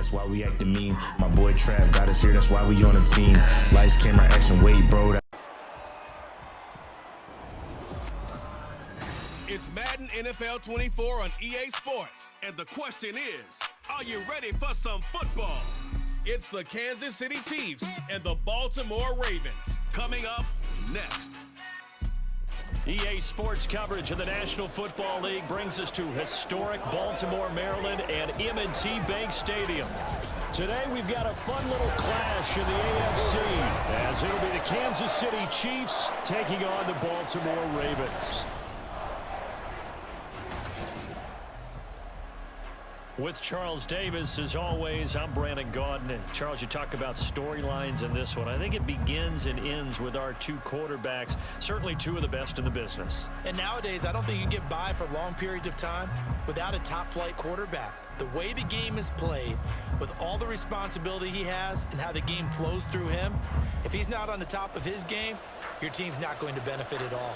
that's why we acting mean. My boy Trav got us here, that's why we on the team. Lights, camera, action, wait, bro. It's Madden NFL 24 on EA Sports, and the question is, are you ready for some football? It's the Kansas City Chiefs and the Baltimore Ravens coming up next. EA Sports coverage of the National Football League brings us to historic Baltimore, Maryland, and M&T Bank Stadium. Today, we've got a fun little clash in the AFC, as it'll be the Kansas City Chiefs taking on the Baltimore Ravens. With Charles Davis, as always, I'm Brandon Gaudin. And Charles, you talk about storylines in this one. I think it begins and ends with our two quarterbacks, certainly two of the best in the business. And nowadays, I don't think you can get by for long periods of time without a top-flight quarterback. The way the game is played, with all the responsibility he has and how the game flows through him, if he's not on the top of his game, your team's not going to benefit at all.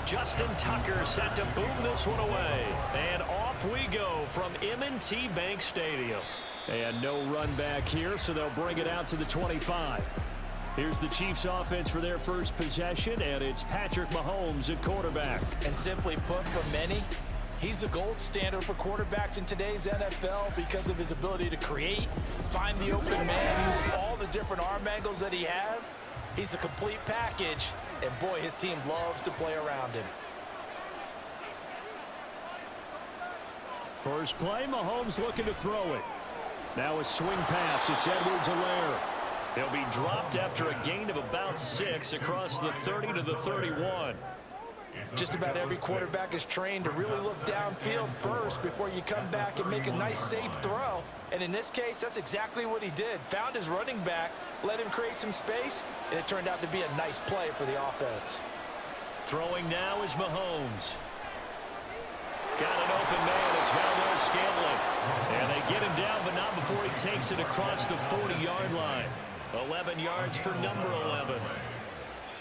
Justin Tucker set to boom this one away. And off we go from M&T Bank Stadium. And no run back here, so they'll bring it out to the 25. Here's the Chiefs offense for their first possession, and it's Patrick Mahomes at quarterback. And simply put, for many, he's the gold standard for quarterbacks in today's NFL because of his ability to create, find the open man, use all the different arm angles that he has. He's a complete package, and boy, his team loves to play around him. First play, Mahomes looking to throw it. Now a swing pass, it's Edwards-Helaire. He'll be dropped after a gain of about 6 across the 30 to the 31. Just about every quarterback is trained to really look downfield first before you come back and make a nice, safe throw. And in this case, that's exactly what he did. Found his running back, let him create some space, and it turned out to be a nice play for the offense. Throwing now is Mahomes. Got an open man. It's Valdez-Scantling. And they get him down, but not before he takes it across the 40-yard line. 11 yards for number 11.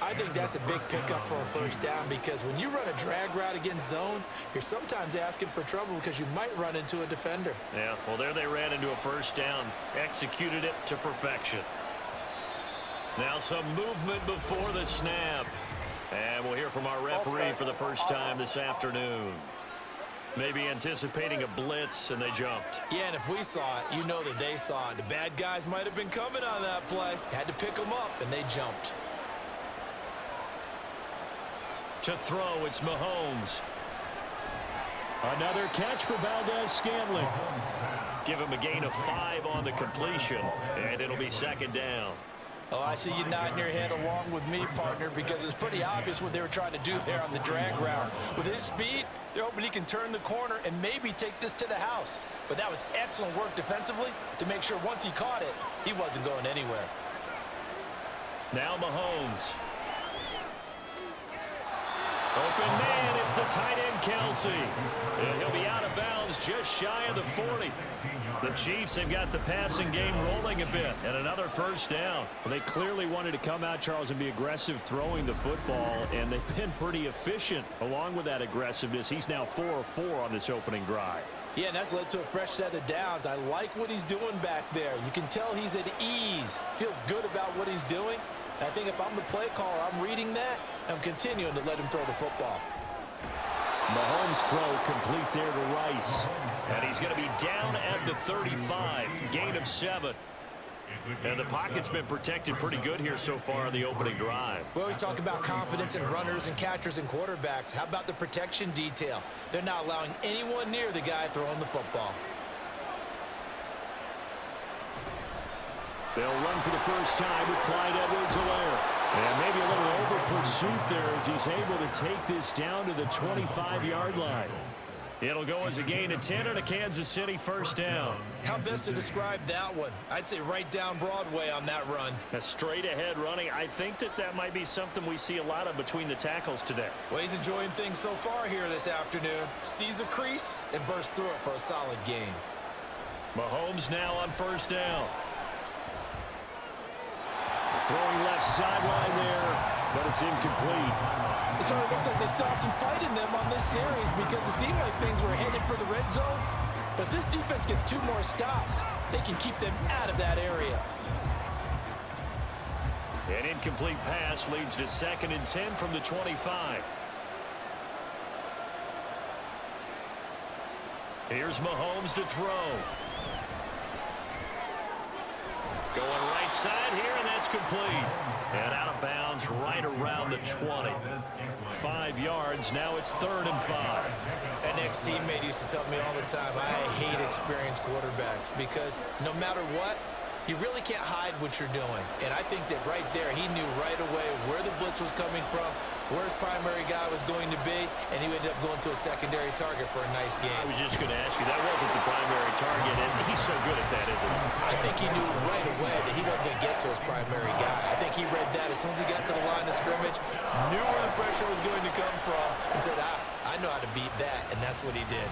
I think that's a big pickup for a first down because when you run a drag route against zone, you're sometimes asking for trouble because you might run into a defender. Yeah, well, there they ran into a first down. Executed it to perfection. Now some movement before the snap. And we'll hear from our referee for the first time this afternoon. Maybe anticipating a blitz, and they jumped. Yeah, and if we saw it, you know that they saw it. The bad guys might have been coming on that play. Had to pick them up, and they jumped. To throw, it's Mahomes. Another catch for Valdez-Scantling. Give him a gain of 5 on the completion, and it'll be second down. Oh, I see you nodding your head along with me, partner, because it's pretty obvious what they were trying to do there on the drag route. With his speed, they're hoping he can turn the corner and maybe take this to the house. But that was excellent work defensively to make sure once he caught it, he wasn't going anywhere. Now Mahomes. Open man, it's the tight end Kelsey. And he'll be out of bounds just shy of the 40. The Chiefs have got the passing game rolling a bit, and another first down. Well, they clearly wanted to come out, Charles, and be aggressive throwing the football, and they've been pretty efficient along with that aggressiveness. He's now 4 of 4 on this opening drive. Yeah, and that's led to a fresh set of downs. I like what he's doing back there. You can tell he's at ease. Feels good about what he's doing. I think if I'm the play caller, I'm reading that, and I'm continuing to let him throw the football. Mahomes' throw complete there to Rice. And he's going to be down at the 35. Gain of 7. And the pocket's been protected pretty good here so far in the opening drive. We always talk about confidence in runners and catchers and quarterbacks. How about the protection detail? They're not allowing anyone near the guy throwing the football. They'll run for the first time with Clyde Edwards-Helaire. And maybe a little full suit there as he's able to take this down to the 25-yard line. It'll go as a gain of 10 and a Kansas City first down. How best to describe that one? I'd say right down Broadway on that run. A straight-ahead running. I think that might be something we see a lot of between the tackles today. Well, he's enjoying things so far here this afternoon. Sees a crease and bursts through it for a solid gain. Mahomes now on first down. Throwing left sideline there, but it's incomplete. It sort of looks like they stopped some fight in them on this series because it seemed like things were headed for the red zone. But if this defense gets 2 more stops, they can keep them out of that area. An incomplete pass leads to 2nd and 10 from the 25. Here's Mahomes to throw. Going right side here, and that's complete. And out of bounds right around the 20. 5 yards, now it's 3rd and 5. An ex-teammate used to tell me all the time, I hate experienced quarterbacks because no matter what, you really can't hide what you're doing. And I think that right there, he knew right away where the blitz was coming from, where his primary guy was going to be, and he ended up going to a secondary target for a nice game. I was just going to ask you, that wasn't the primary target, and he's so good at that, isn't he? I think he knew right away that he wasn't going to get to his primary guy. I think he read that as soon as he got to the line of scrimmage, knew where the pressure was going to come from, and said, I know how to beat that, and that's what he did.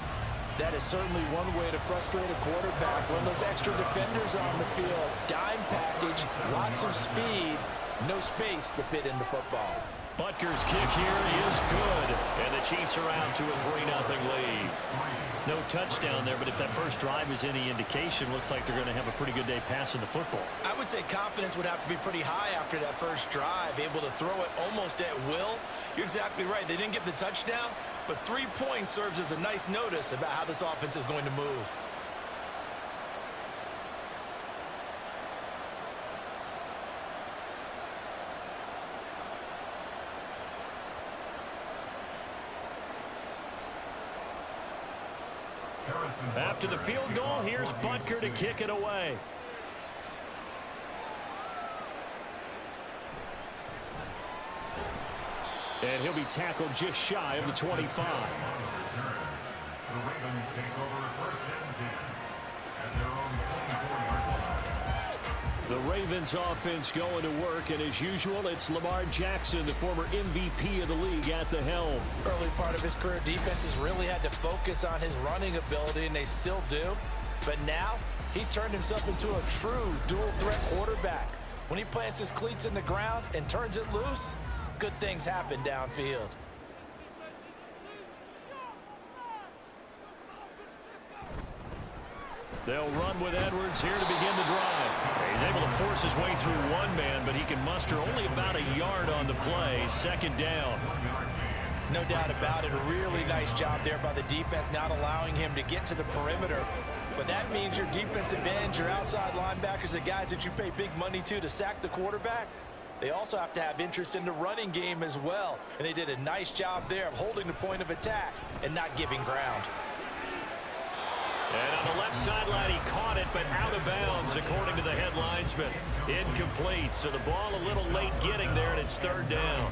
That is certainly one way to frustrate a quarterback. When those extra defenders on the field, dime package, lots of speed, no space to fit into football. Butker's kick here is good, and the Chiefs are out to a 3-0 lead. No touchdown there, but if that first drive is any indication, looks like they're going to have a pretty good day passing the football. I would say confidence would have to be pretty high after that first drive, able to throw it almost at will. You're exactly right. They didn't get the touchdown, but 3 points serves as a nice notice about how this offense is going to move. After the field goal, here's Butker to kick it away. And he'll be tackled just shy of the 25. The Ravens take over 1st and 10 at their own 24-yard line. The Ravens offense going to work, and as usual, it's Lamar Jackson, the former MVP of the league, at the helm. Early part of his career, defenses really had to focus on his running ability, and they still do. But now, he's turned himself into a true dual-threat quarterback. When he plants his cleats in the ground and turns it loose, good things happen downfield. They'll run with Edwards here to begin the drive. He's able to force his way through one man, but he can muster only about a yard on the play. 2nd down. No doubt about it. A really nice job there by the defense, not allowing him to get to the perimeter. But that means your defensive ends, your outside linebackers, the guys that you pay big money to sack the quarterback, they also have to have interest in the running game as well. And they did a nice job there of holding the point of attack and not giving ground. And on the left sideline, he caught it, but out of bounds, according to the head linesman. Incomplete, so the ball a little late getting there, and it's 3rd down.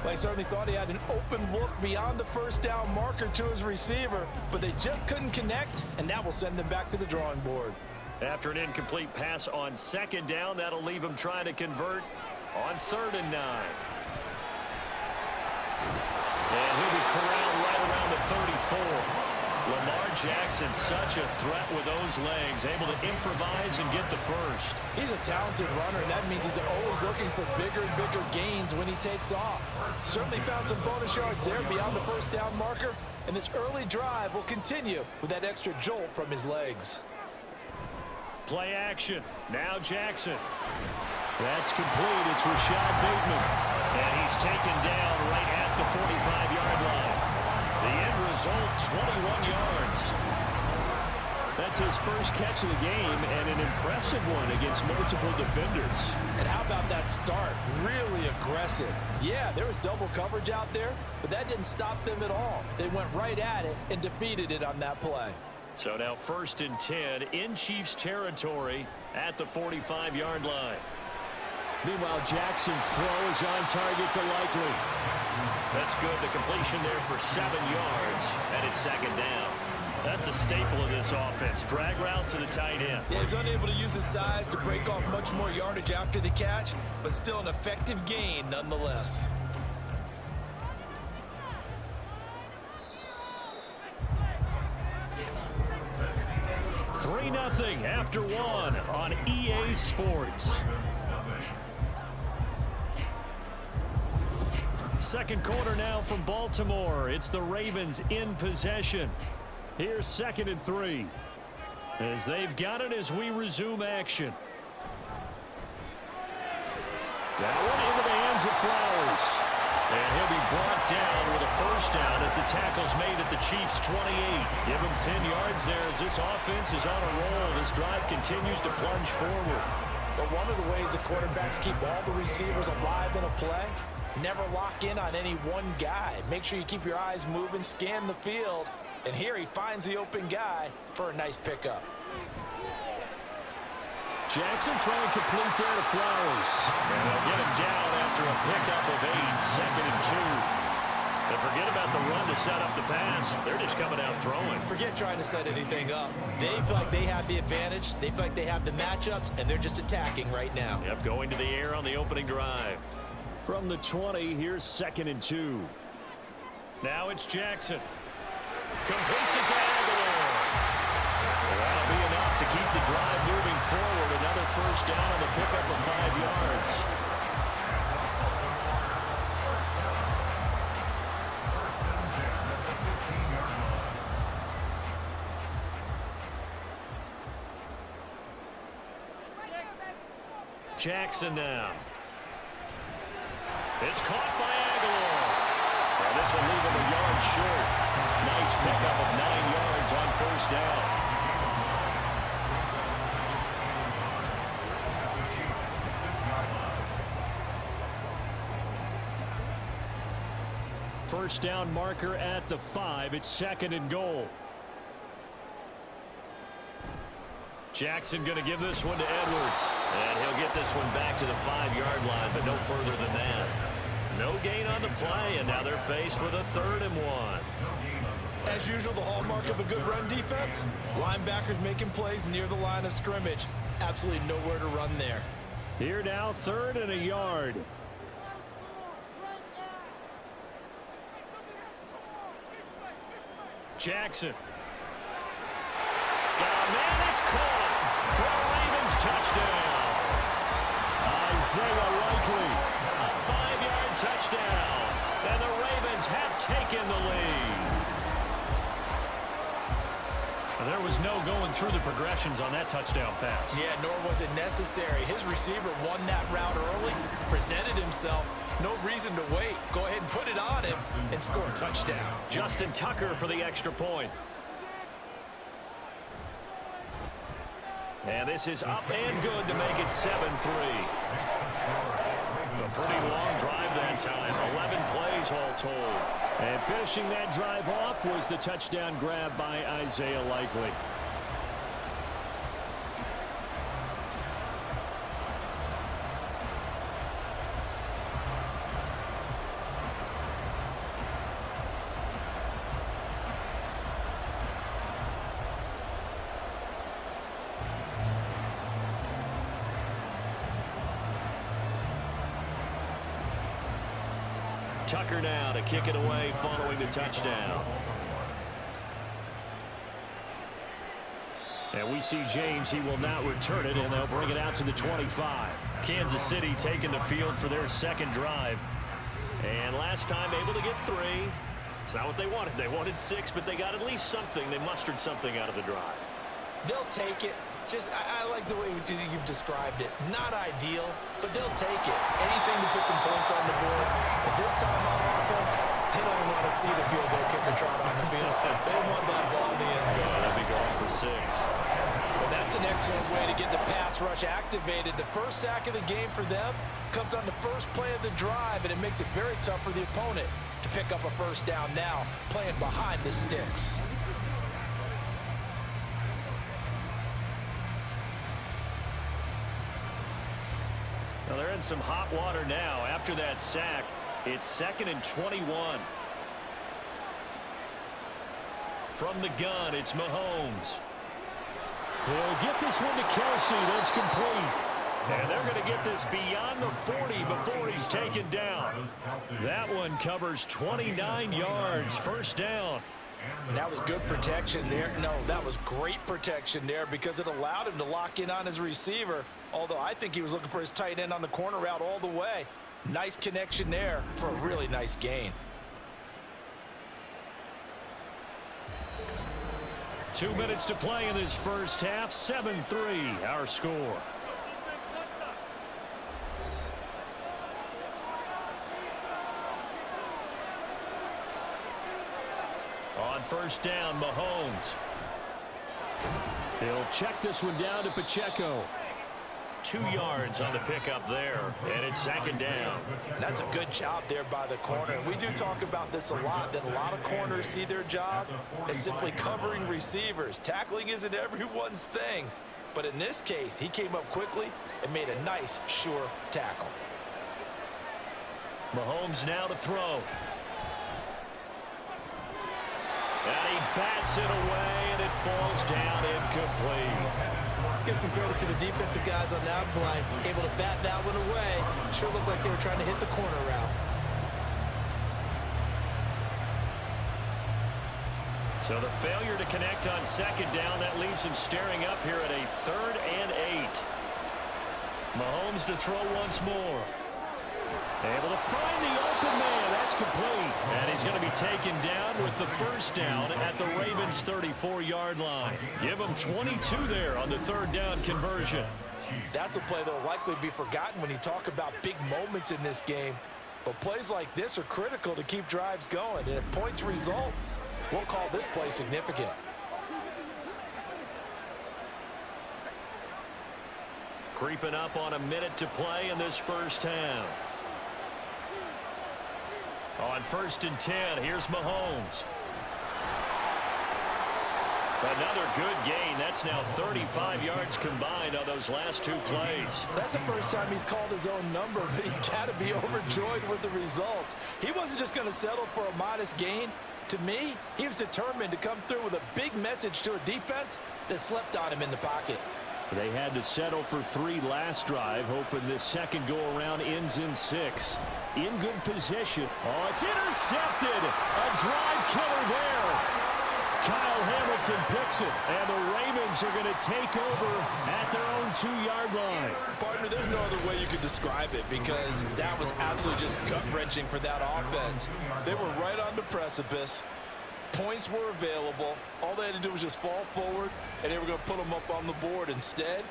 Well, he certainly thought he had an open look beyond the 1st down marker to his receiver, but they just couldn't connect, and that will send them back to the drawing board. After an incomplete pass on 2nd down, that'll leave him trying to convert on 3rd and 9. And he'll be corralled right around the 34. Lamar Jackson, such a threat with those legs, able to improvise and get the first. He's a talented runner, and that means he's always looking for bigger and bigger gains when he takes off. Certainly found some bonus yards there beyond the 1st down marker, and this early drive will continue with that extra jolt from his legs. Play action. Now Jackson. That's complete. It's Rashad Bateman. And he's taken down right at the 45-yard line. The end result, 21 yards. That's his first catch of the game, and an impressive one against multiple defenders. And how about that start? Really aggressive. Yeah, there was double coverage out there, but that didn't stop them at all. They went right at it and defeated it on that play. So now 1st and 10 in Chiefs territory at the 45-yard line. Meanwhile, Jackson's throw is on target to Likely. That's good. The completion there for 7 yards, and it's second down. That's a staple of this offense. Drag route to the tight end. Yeah, he's unable to use his size to break off much more yardage after the catch, but still an effective gain nonetheless. Nothing after one on EA Sports. Second quarter now from Baltimore. It's the Ravens in possession. Here's 2nd and 3. As they've got it as we resume action. That one into the hands of Flowers. And he'll be brought down with a first down as the tackle's made at the Chiefs' 28. Give him 10 yards there as this offense is on a roll. This drive continues to plunge forward. But one of the ways the quarterbacks keep all the receivers alive in a play, never lock in on any one guy. Make sure you keep your eyes moving, scan the field. And here he finds the open guy for a nice pickup. Jackson throwing complete there to Flowers. And they'll get him down after a pickup of 8, 2nd and 2. And forget about the run to set up the pass. They're just coming out throwing. Forget trying to set anything up. They feel like they have the advantage. They feel like they have the matchups, and they're just attacking right now. Yep, going to the air on the opening drive. From the 20, here's 2nd and 2. Now it's Jackson. Completes it to Aguilar. That'll be enough to keep the drive moving forward. Another first down on the pickup of 5 yards. Jackson now. It's caught by Aguilar. Well, this will leave him a yard short. Nice pickup of 9 yards on first down. First down marker at the 5. It's 2nd and goal. Jackson going to give this one to Edwards. And he'll get this one back to the 5-yard line, but no further than that. No gain on the play, and now they're faced with a 3rd and 1. As usual, the hallmark of a good run defense, linebackers making plays near the line of scrimmage. Absolutely nowhere to run there. Here now, 3rd and a yard. Jackson. Oh, man, it's caught for a Ravens touchdown. Isaiah Likely, a 5-yard touchdown, and the Ravens have taken the lead. There was no going through the progressions on that touchdown pass. Yeah, nor was it necessary. His receiver won that route early, presented himself. No reason to wait. Go ahead and put it on him and score a touchdown. Justin Tucker for the extra point. And this is up and good to make it 7-3. A pretty long drive that time. 11 plays all told. And finishing that drive off was the touchdown grab by Isaiah Likely. Tucker now to kick it away following the touchdown. And we see James. He will not return it, and they'll bring it out to the 25. Kansas City taking the field for their second drive. And last time able to get 3. It's not what they wanted. They wanted 6, but they got at least something. They mustered something out of the drive. They'll take it. Just, I like the way you've described it. Not ideal, but they'll take it. Anything to put some points on the board. But this time on offense, they don't even want to see the field goal kicker trot on the field. They want that ball in the end zone. Yeah, they'll be going for 6. Well, that's an excellent way to get the pass rush activated. The first sack of the game for them comes on the first play of the drive, and it makes it very tough for the opponent to pick up a first down now, playing behind the sticks. Well, there in some hot water now. After that sack, it's 2nd and 21. From the gun, it's Mahomes. He'll get this one to Kelsey. That's complete. And they're going to get this beyond the 40 before he's taken down. That one covers 29 yards. First down. And that was good protection there. No, that was great protection there because it allowed him to lock in on his receiver. Although I think he was looking for his tight end on the corner route all the way. Nice connection there for a really nice gain. 2 minutes to play in this first half. 7-3 our score. On first down, Mahomes. He'll check this one down to Pacheco. 2 yards on the pickup there, and it's 2nd down. That's a good job there by the corner. And we do talk about this a lot, that a lot of corners see their job as simply covering receivers. Tackling isn't everyone's thing. But in this case, he came up quickly and made a nice, sure tackle. Mahomes now to throw. And he bats it away, and it falls down incomplete. Let's give some credit to the defensive guys on that play. Able to bat that one away. Sure looked like they were trying to hit the corner route. So the failure to connect on 2nd down, that leaves him staring up here at a 3rd and 8. Mahomes to throw once more. Able to find the open man. That's complete. And he's going to be taken down with the first down at the Ravens' 34-yard line. Give him 22 there on the 3rd down conversion. That's a play that will likely be forgotten when you talk about big moments in this game. But plays like this are critical to keep drives going. And if points result, we'll call this play significant. Creeping up on a minute to play in this first half. On 1st and 10, here's Mahomes. Another good gain. That's now 35 yards combined on those last 2 plays. That's the first time he's called his own number, but he's got to be overjoyed with the results. He wasn't just going to settle for a modest gain. To me, he was determined to come through with a big message to a defense that slept on him in the pocket. They had to settle for 3 last drive, hoping this second go-around ends in 6. In good position. Oh, it's intercepted. A drive killer there. Kyle Hamilton picks it, and the Ravens are going to take over at their own 2-yard line. Partner, there's no other way you could describe it because that was absolutely just gut-wrenching for that offense. They were right on the precipice. Points were available. All they had to do was just fall forward, and they were going to put them up on the board. Instead,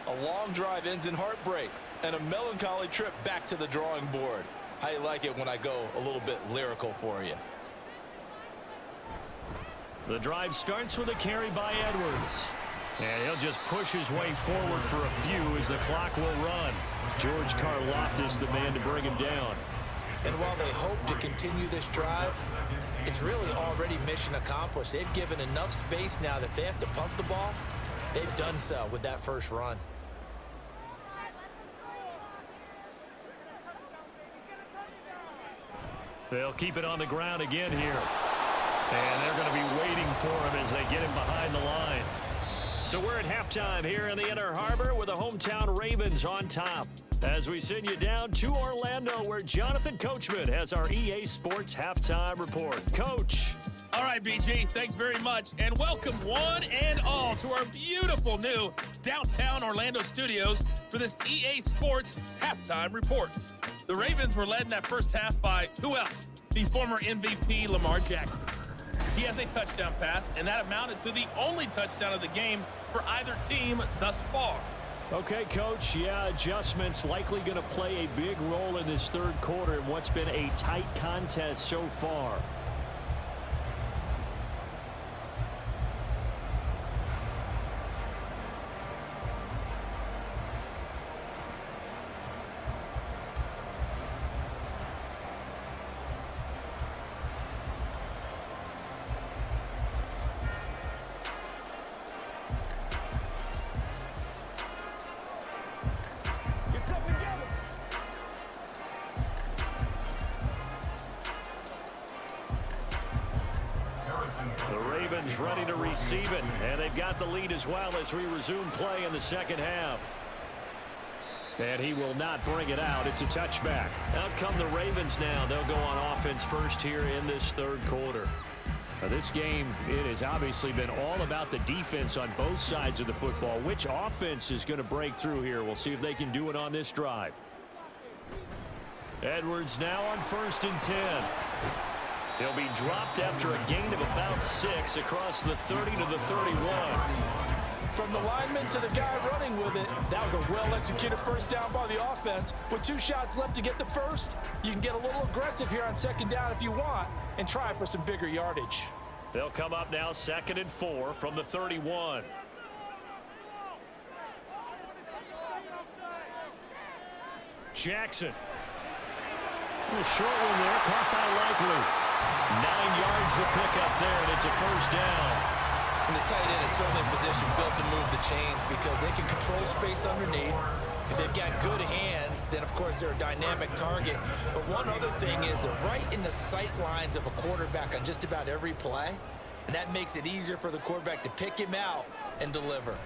a long drive ends in heartbreak and a melancholy trip back to the drawing board. How you like it when I go a little bit lyrical for you? The drive starts with a carry by Edwards. And he'll just push his way forward for a few as the clock will run. George Karlaftis, the man to bring him down. And while they hope to continue this drive, it's really already mission accomplished. They've given enough space now that they have to pump the ball. They've done so with that first run. They'll keep it on the ground again here. And they're going to be waiting for him as they get him behind the line. So we're at halftime here in the Inner Harbor with the hometown Ravens on top. As we send you down to Orlando, where Jonathan Coachman has our EA Sports Halftime Report. Coach. All right, BG, thanks very much. And welcome one and all to our beautiful new downtown Orlando studios for this EA Sports Halftime Report. The Ravens were led in that first half by who else? The former MVP Lamar Jackson. He has a touchdown pass, and that amounted to the only touchdown of the game for either team thus far. Okay, Coach, yeah, adjustments likely going to play a big role in this third quarter in what's been a tight contest so far. Ravens ready to receive it. And they've got the lead as well as we resume play in the second half. And he will not bring it out. It's a touchback. Out come the Ravens now. They'll go on offense first here in this third quarter. Now this game, it has obviously been all about the defense on both sides of the football. Which offense is going to break through here? We'll see if they can do it on this drive. Edwards now on 1st and 10. He'll be dropped after a gain of about 6 across the 30 to the 31. From the lineman to the guy running with it, that was a well-executed first down by the offense. With 2 shots left to get the first, you can get a little aggressive here on 2nd down if you want and try for some bigger yardage. They'll come up now 2nd and 4 from the 31. Jackson. A short one there, caught by Likely. 9 yards to pick up there, and it's a first down. And the tight end is certainly in position built to move the chains because they can control space underneath. If they've got good hands, then of course they're a dynamic target. But one other thing is they're right in the sight lines of a quarterback on just about every play. And that makes it easier for the quarterback to pick him out and deliver.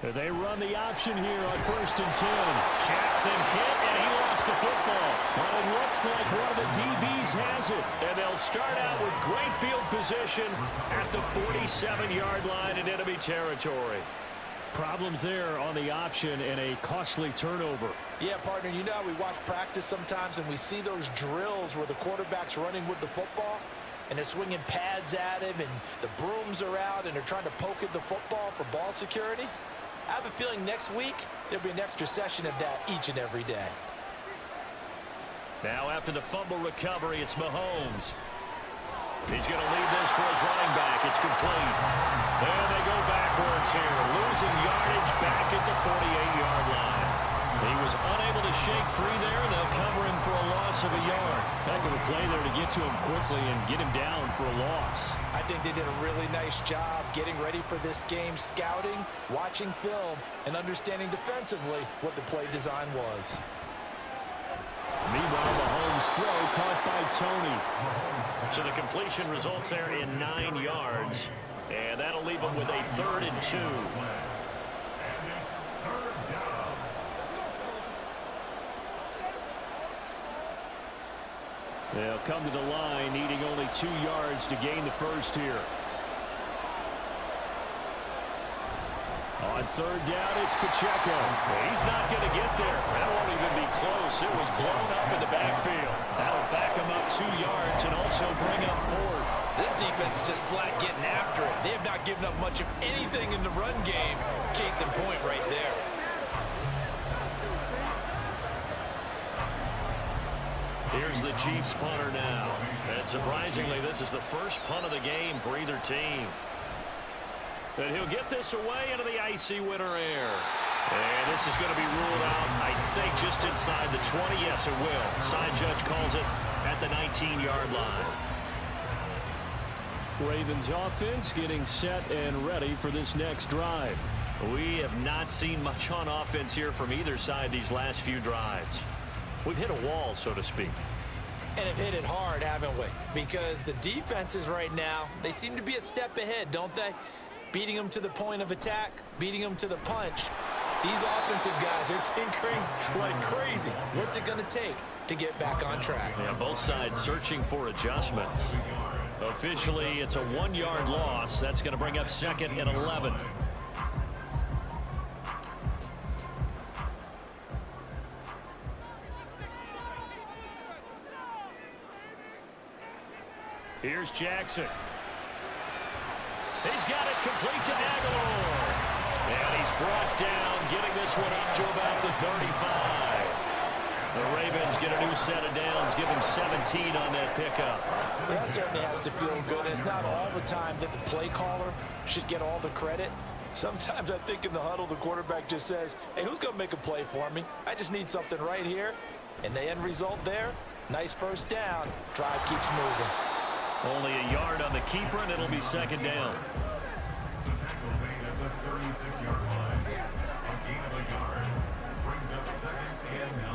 They run the option here on 1st and 10. Jackson hit, and he lost the football. But it looks like one of the DBs has it. And they'll start out with great field position at the 47-yard line in enemy territory. Problems there on the option and a costly turnover. Yeah, partner, you know how we watch practice sometimes and we see those drills where the quarterback's running with the football and they're swinging pads at him and the brooms are out and they're trying to poke at the football for ball security. I have a feeling next week there'll be an extra session of that each and every day. Now after the fumble recovery, it's Mahomes. He's going to lead this for his running back. It's complete. And they go backwards here, losing yardage back at the 48-yard line. He was unable to shake free there, and they'll cover him for a loss of a yard. Heck of a play there to get to him quickly and get him down for a loss. I think they did a really nice job getting ready for this game, scouting, watching film, and understanding defensively what the play design was. Meanwhile, Mahomes' throw caught by Tony. So the completion results there in 9 yards. And that'll leave him with a 3rd and 2. They'll come to the line, needing only 2 yards to gain the first here. On 3rd down, it's Pacheco. He's not going to get there. That won't even be close. It was blown up in the backfield. That'll back him up 2 yards and also bring up 4th. This defense is just flat getting after it. They have not given up much of anything in the run game. Case in point right there. Here's the Chiefs punter now. And surprisingly, this is the first punt of the game for either team. And he'll get this away into the icy winter air. And this is going to be ruled out, I think, just inside the 20. Yes, it will. Side judge calls it at the 19-yard line. Ravens offense getting set and ready for this next drive. We have not seen much on offense here from either side these last few drives. We've hit a wall, so to speak. And have hit it hard, haven't we? Because the defenses right now, they seem to be a step ahead, don't they? Beating them to the point of attack, beating them to the punch. These offensive guys are tinkering like crazy. What's it going to take to get back on track? Yeah, both sides searching for adjustments. Officially, it's a 1-yard loss. That's going to bring up 2nd and 11. Here's Jackson. He's got it complete to Aguilar. And he's brought down, getting this one up to about the 35. The Ravens get a new set of downs, give him 17 on that pickup. Well, that certainly has to feel good. It's not all the time that the play caller should get all the credit. Sometimes I think in the huddle, the quarterback just says, hey, who's going to make a play for me? I just need something right here. And the end result there, nice first down. Drive keeps moving. Only a yard on the keeper, and it'll be 2nd down. The tackle made at the 36-yard line. A gain of a yard brings up 2nd and 9.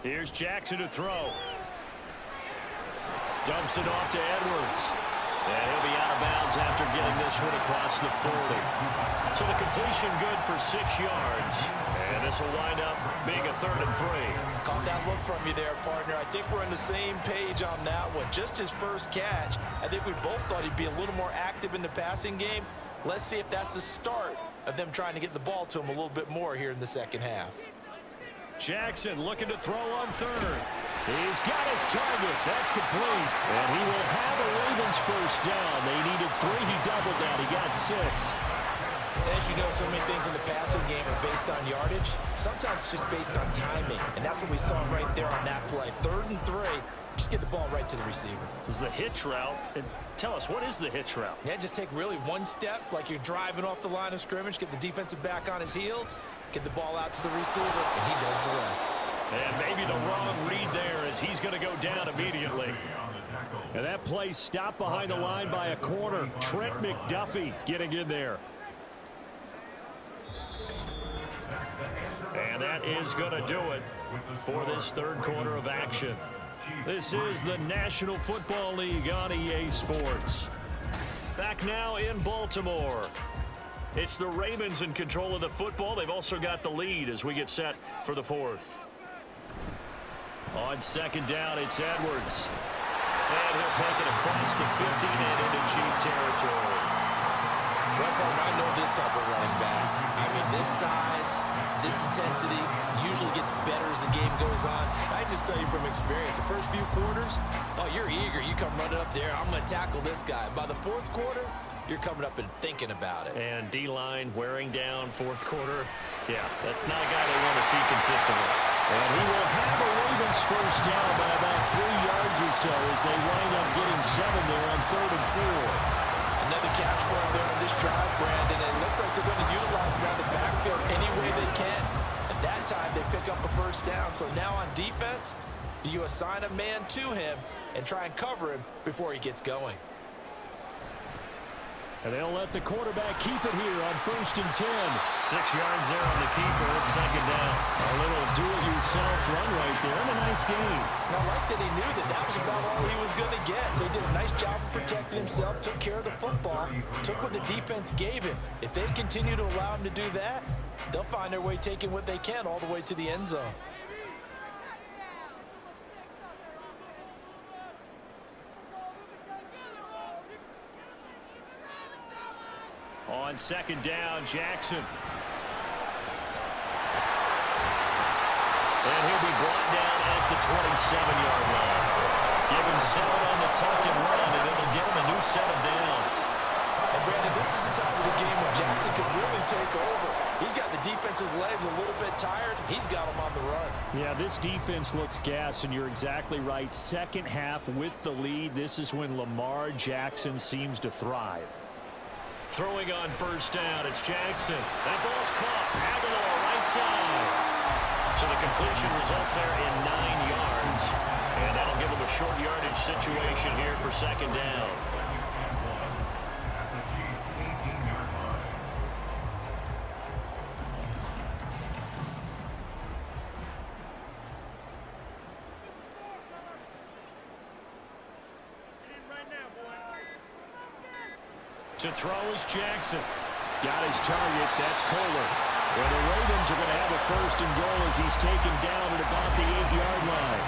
Here's Jackson to throw. Dumps it off to Edwards. And he'll be out of bounds after getting this one across the 40. So the completion good for 6 yards. And this will wind up being a 3rd and 3. Caught that look from you there, partner. I think we're on the same page on that one. Just his first catch. I think we both thought he'd be a little more active in the passing game. Let's see if that's the start of them trying to get the ball to him a little bit more here in the second half. Jackson looking to throw on 3rd. He's got his target. That's complete. And he will have a Ravens first down. They needed 3. He doubled that. He got 6. As you know, so many things in the passing game are based on yardage. Sometimes it's just based on timing. And that's what we saw right there on that play. 3rd and 3. Just get the ball right to the receiver. This is the hitch route. And tell us, what is the hitch route? Yeah, just take really one step, like you're driving off the line of scrimmage, get the defensive back on his heels, get the ball out to the receiver, and he does the rest. And maybe the wrong read there as he's going to go down immediately. And that play stopped behind the line by a corner. Trent McDuffie getting in there. And that is going to do it for this 3rd quarter of action. This is the National Football League on EA Sports. Back now in Baltimore. It's the Ravens in control of the football. They've also got the lead as we get set for the 4th. On 2nd down, it's Edwards. And he'll take it across the 50 and into Chief territory. Well, partner, I know this type of running back. I mean, this size, this intensity usually gets better as the game goes on. I just tell you from experience, the first few quarters, oh, you're eager. You come running up there, I'm going to tackle this guy. By the 4th quarter, you're coming up and thinking about it. And D-line wearing down 4th quarter. Yeah, that's not a guy they want to see consistently. And he will have a Ravens first down by about 3 yards or so as they wind up getting 7 there on 3rd and 4. Another catch for him there on this drive, Brandon. And it looks like they're going to utilize him out of the backfield any way they can. At that time, they pick up a first down. So now on defense, do you assign a man to him and try and cover him before he gets going? And they'll let the quarterback keep it here on 1st and 10. 6 yards there on the keeper. It's 2nd down. A little do-it-yourself run right there and a nice game. And I like that he knew that that was about all he was going to get. So he did a nice job of protecting himself, took care of the football, took what the defense gave him. If they continue to allow him to do that, they'll find their way taking what they can all the way to the end zone. On 2nd down, Jackson. And he'll be brought down at the 27-yard line. Give him 7 on the tuck and run, and it'll get him a new set of downs. And Brandon, this is the time of the game when Jackson could really take over. He's got the defense's legs a little bit tired. He's got them on the run. Yeah, this defense looks gassed, and you're exactly right. Second half with the lead, this is when Lamar Jackson seems to thrive. Throwing on 1st down, it's Jackson. That ball's caught. Aguilar, right side. So the completion results there in 9 yards. And that'll give him a short yardage situation here for 2nd down. At the Chiefs' 18-yard line. To throw is Jackson. Got his target. That's Kohler. Well, the Ravens are going to have a 1st and goal as he's taken down at about the 8-yard line.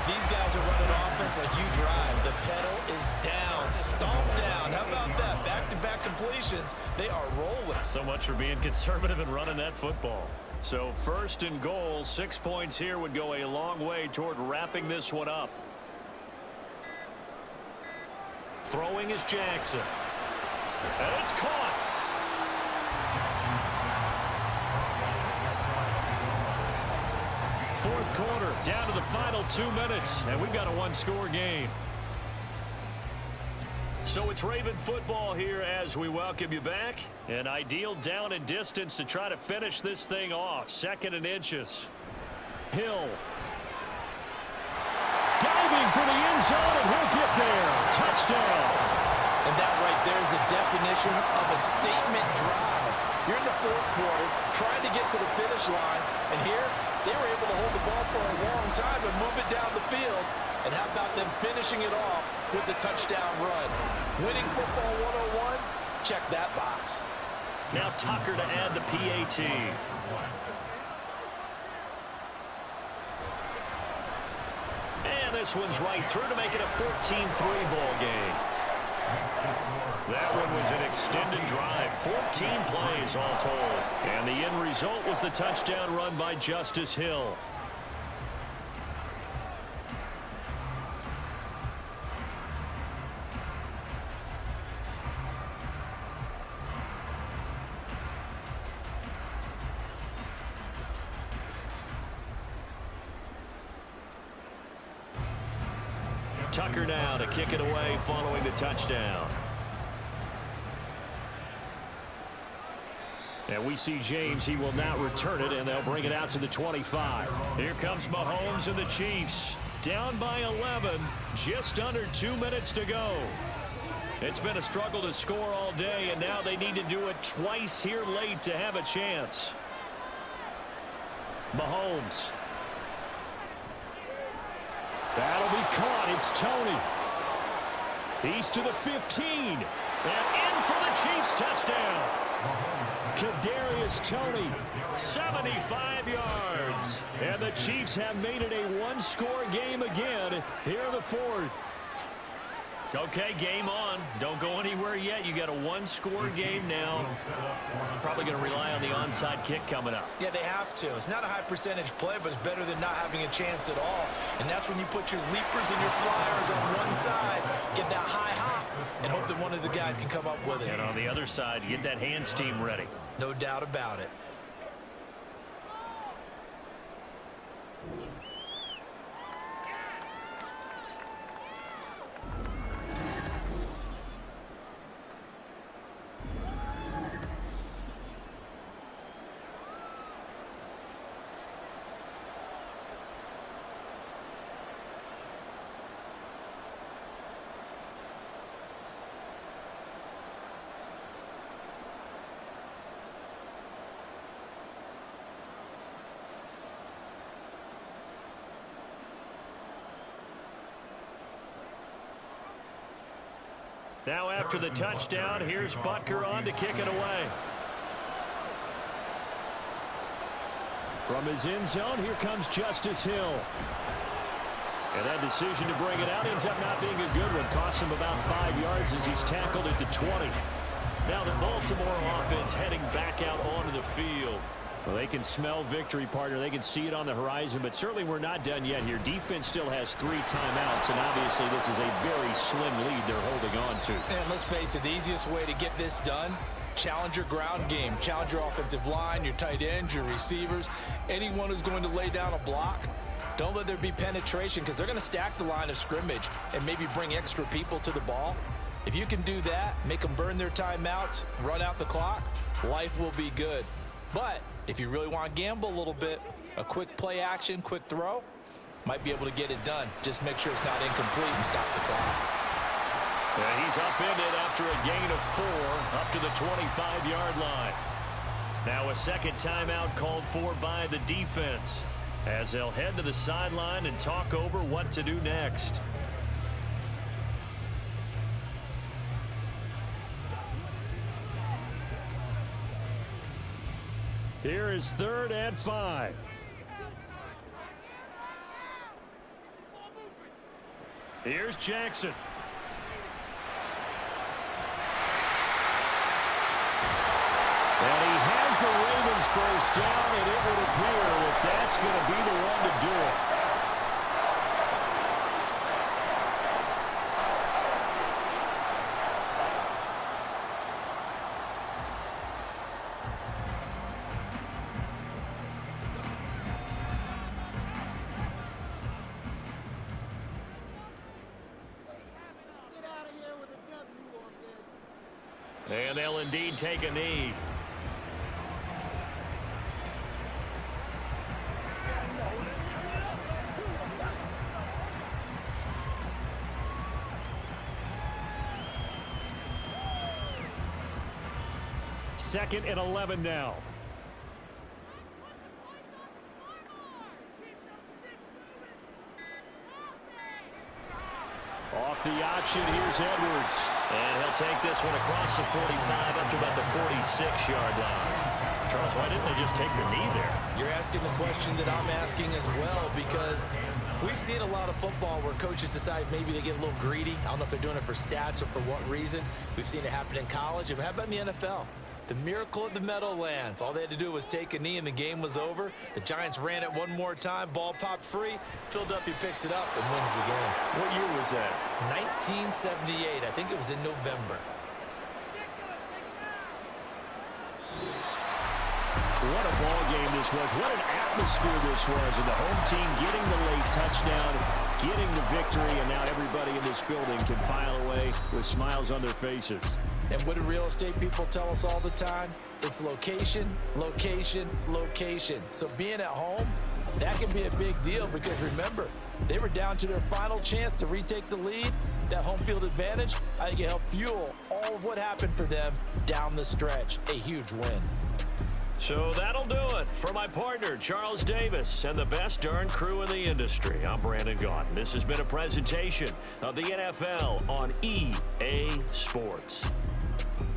These guys are running offense like you drive. The pedal is down, stomped down. How about that? Back-to-back completions. They are rolling. So much for being conservative and running that football. So 1st and goal, 6 points here would go a long way toward wrapping this one up. Throwing is Jackson. And it's caught. Fourth quarter, down to the final 2 minutes, and we've got a 1-score game. So it's Raven football here as we welcome you back. An ideal down and distance to try to finish this thing off. 2nd and inches. Hill. Diving for the end zone, and he'll get there. Touchdown. And that right there is a definition of a statement drive. You're in the 4th quarter, trying to get to the finish line, and here They were able to hold the ball for a long time and move it down the field. And how about them finishing it off with the touchdown run? Winning football 101, check that box. Now Tucker to add the PAT. And this one's right through to make it a 14-3 ball game. That one was an extended drive, 14 plays all told. And the end result was the touchdown run by Justice Hill. Tucker now to kick it away following the touchdown. And we see James. He will not return it, and they'll bring it out to the 25. Here comes Mahomes and the Chiefs. Down by 11. Just under 2 minutes to go. It's been a struggle to score all day, and now they need to do it twice here late to have a chance. Mahomes. That'll be caught. It's Tony. He's to the 15. And in for the Chiefs touchdown. Kadarius Toney, 75 yards. And the Chiefs have made it a one-score game again here in the fourth. Okay, game on. Don't go anywhere yet. You got a one-score game now. Probably going to rely on the onside kick coming up. Yeah, they have to. It's not a high-percentage play, but it's better than not having a chance at all. And that's when you put your leapers and your flyers on one side, get that high hop, and hope that one of the guys can come up with it. And on the other side, get that hands team ready. No doubt about it. Now after the touchdown, here's Butker on to kick it away. From his end zone, here comes Justice Hill. And that decision to bring it out ends up not being a good one. Costs him about 5 yards as he's tackled at the 20. Now the Baltimore offense heading back out onto the field. Well, they can smell victory, partner. They can see it on the horizon, but certainly we're not done yet here. Defense still has 3 timeouts, and obviously this is a very slim lead they're holding on to. And let's face it, the easiest way to get this done, challenge your ground game. Challenge your offensive line, your tight ends, your receivers, anyone who's going to lay down a block. Don't let there be penetration because they're going to stack the line of scrimmage and maybe bring extra people to the ball. If you can do that, make them burn their timeouts, run out the clock, life will be good. But if you really want to gamble a little bit, a quick play action, quick throw, might be able to get it done. Just make sure it's not incomplete and stop the clock. Yeah, he's upended after a gain of 4 up to the 25-yard line. Now a second timeout called for by the defense as they'll head to the sideline and talk over what to do next. Here is 3rd and 5. Here's Jackson. And he has the Ravens first down, and it would appear that that's going to be the one to do it. And they'll indeed take a knee. Second and 11 now. Off the option, here's Edwards. And he'll take this one across the 45 up to about the 46-yard line. Charles, why didn't they just take the knee there? You're asking the question that I'm asking as well, because we've seen a lot of football where coaches decide maybe they get a little greedy. I don't know if they're doing it for stats or for what reason. We've seen it happen in college. And how about in the NFL? The miracle of the Meadowlands. All they had to do was take a knee and the game was over. The Giants ran it one more time. Ball popped free. Philadelphia picks it up and wins the game. What year was that? 1978. I think it was in November. What a ball game this was. What an atmosphere this was. And the home team getting the late touchdown, getting the victory, and now everybody in this building can file away with smiles on their faces. And what do real estate people tell us all the time? It's location, location, location. So being at home, that can be a big deal, because remember, they were down to their final chance to retake the lead. That home field advantage, I think it helped fuel all of what happened for them down the stretch. A huge win. So that'll do it for my partner, Charles Davis, and the best darn crew in the industry. I'm Brandon Gaudin. This has been a presentation of the NFL on EA Sports.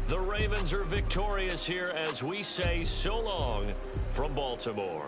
The Ravens are victorious here as we say so long from Baltimore.